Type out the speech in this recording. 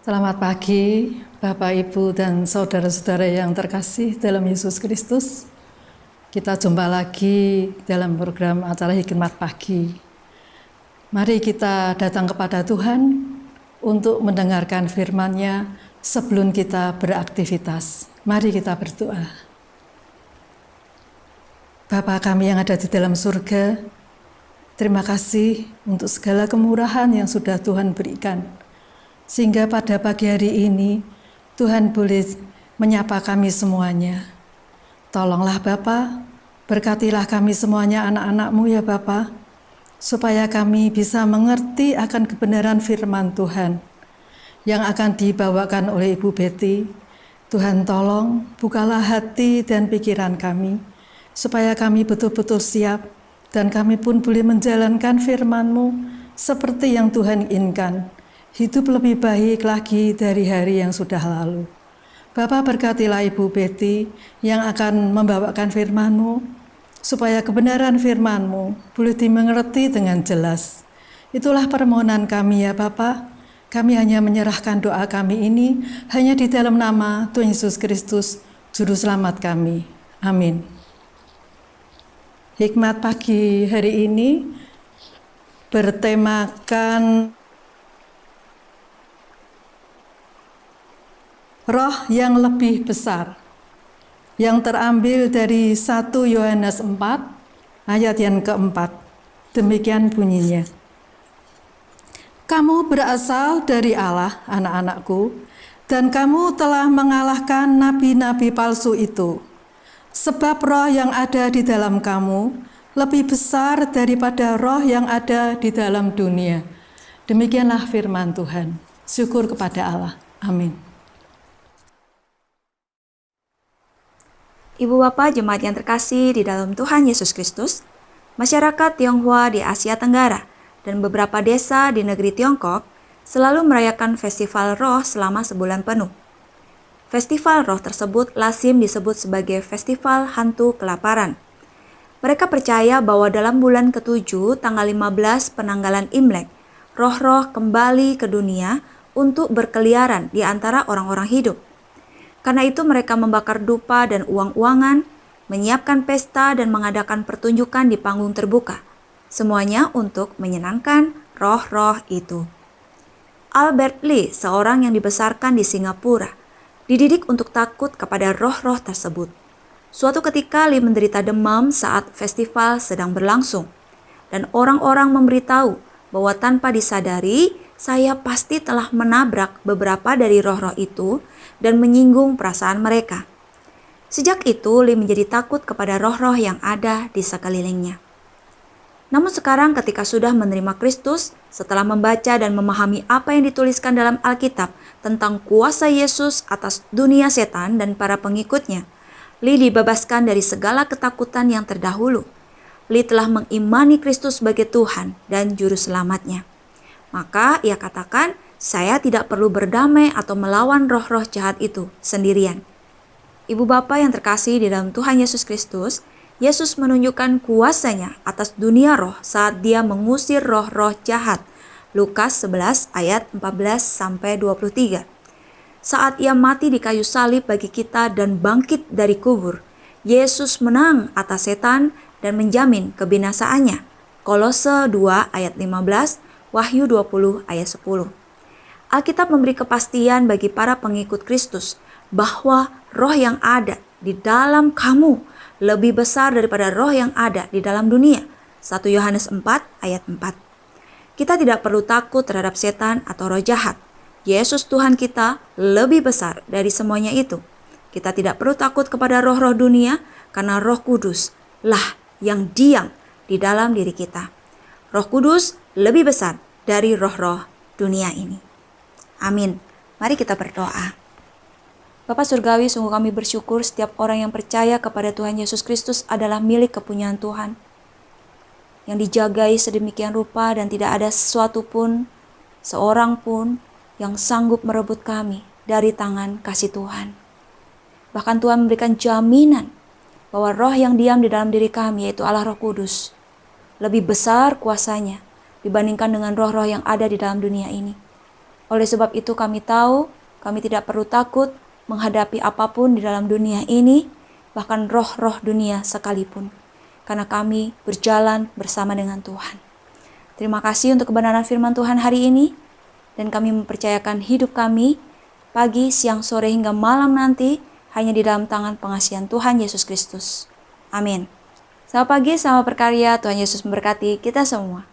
Selamat pagi, Bapak, Ibu, dan saudara-saudara yang terkasih dalam Yesus Kristus. Kita jumpa lagi dalam program acara Hikmat Pagi. Mari kita datang kepada Tuhan untuk mendengarkan firman-Nya sebelum kita beraktivitas. Mari kita berdoa. Bapa kami yang ada di dalam surga, terima kasih untuk segala kemurahan yang sudah Tuhan berikan. Sehingga pada pagi hari ini, Tuhan boleh menyapa kami semuanya. Tolonglah Bapa, berkatilah kami semuanya anak-anak-Mu ya Bapa, supaya kami bisa mengerti akan kebenaran firman Tuhan yang akan dibawakan oleh Ibu Betty. Tuhan tolong, bukalah hati dan pikiran kami, supaya kami betul-betul siap, dan kami pun boleh menjalankan firman-Mu seperti yang Tuhan inginkan. Hidup lebih baik lagi dari hari yang sudah lalu. Bapa, berkatilah Ibu Betty yang akan membawakan firman-Mu, supaya kebenaran firman-Mu boleh dimengerti dengan jelas. Itulah permohonan kami ya Bapa. Kami hanya menyerahkan doa kami ini hanya di dalam nama Tuhan Yesus Kristus, Juru Selamat kami. Amin. Hikmat pagi hari ini bertemakan Roh yang lebih besar, yang terambil dari 1 Yohanes 4 ayat yang keempat. Demikian bunyinya. Kamu berasal dari Allah, anak-anakku, dan kamu telah mengalahkan nabi-nabi palsu itu. Sebab roh yang ada di dalam kamu lebih besar daripada roh yang ada di dalam dunia. Demikianlah firman Tuhan. Syukur kepada Allah. Amin. Ibu Bapak jemaat yang terkasih di dalam Tuhan Yesus Kristus, masyarakat Tionghoa di Asia Tenggara dan beberapa desa di negeri Tiongkok selalu merayakan festival roh selama sebulan penuh. Festival roh tersebut lazim disebut sebagai festival hantu kelaparan. Mereka percaya bahwa dalam bulan ke-7 tanggal 15 penanggalan Imlek, roh-roh kembali ke dunia untuk berkeliaran di antara orang-orang hidup. Karena itu mereka membakar dupa dan uang-uangan, menyiapkan pesta dan mengadakan pertunjukan di panggung terbuka. Semuanya untuk menyenangkan roh-roh itu. Albert Lee, seorang yang dibesarkan di Singapura, dididik untuk takut kepada roh-roh tersebut. Suatu ketika Lee menderita demam saat festival sedang berlangsung. Dan orang-orang memberitahu bahwa tanpa disadari, saya pasti telah menabrak beberapa dari roh-roh itu dan menyinggung perasaan mereka. Sejak itu, Lee menjadi takut kepada roh-roh yang ada di sekelilingnya. Namun sekarang ketika sudah menerima Kristus, setelah membaca dan memahami apa yang dituliskan dalam Alkitab tentang kuasa Yesus atas dunia setan dan para pengikutnya, Lee dibebaskan dari segala ketakutan yang terdahulu. Lee telah mengimani Kristus sebagai Tuhan dan Juru Selamatnya. Maka ia katakan, saya tidak perlu berdamai atau melawan roh-roh jahat itu sendirian. Ibu Bapa yang terkasih di dalam Tuhan Yesus Kristus, Yesus menunjukkan kuasanya atas dunia roh saat dia mengusir roh-roh jahat. Lukas 11 ayat 14-23. Saat ia mati di kayu salib bagi kita dan bangkit dari kubur, Yesus menang atas setan dan menjamin kebinasaannya. Kolose 2 ayat 15, Wahyu 20 ayat 10. Alkitab memberi kepastian bagi para pengikut Kristus bahwa roh yang ada di dalam kamu lebih besar daripada roh yang ada di dalam dunia. 1 Yohanes 4 ayat 4. Kita tidak perlu takut terhadap setan atau roh jahat. Yesus Tuhan kita lebih besar dari semuanya itu. Kita tidak perlu takut kepada roh-roh dunia karena Roh Kudus lah yang diam di dalam diri kita. Roh Kudus lebih besar dari roh-roh dunia ini. Amin. Mari kita berdoa. Bapa Surgawi, sungguh kami bersyukur setiap orang yang percaya kepada Tuhan Yesus Kristus adalah milik kepunyaan Tuhan, yang dijagai sedemikian rupa dan tidak ada sesuatu pun, seorang pun yang sanggup merebut kami dari tangan kasih Tuhan. Bahkan Tuhan memberikan jaminan bahwa roh yang diam di dalam diri kami, yaitu Allah Roh Kudus, lebih besar kuasanya dibandingkan dengan roh-roh yang ada di dalam dunia ini. Oleh sebab itu kami tahu, kami tidak perlu takut menghadapi apapun di dalam dunia ini, bahkan roh-roh dunia sekalipun, karena kami berjalan bersama dengan Tuhan. Terima kasih untuk kebenaran firman Tuhan hari ini, dan kami mempercayakan hidup kami pagi, siang, sore, hingga malam nanti hanya di dalam tangan pengasihan Tuhan Yesus Kristus. Amin. Selamat pagi, selamat berkarya, Tuhan Yesus memberkati kita semua.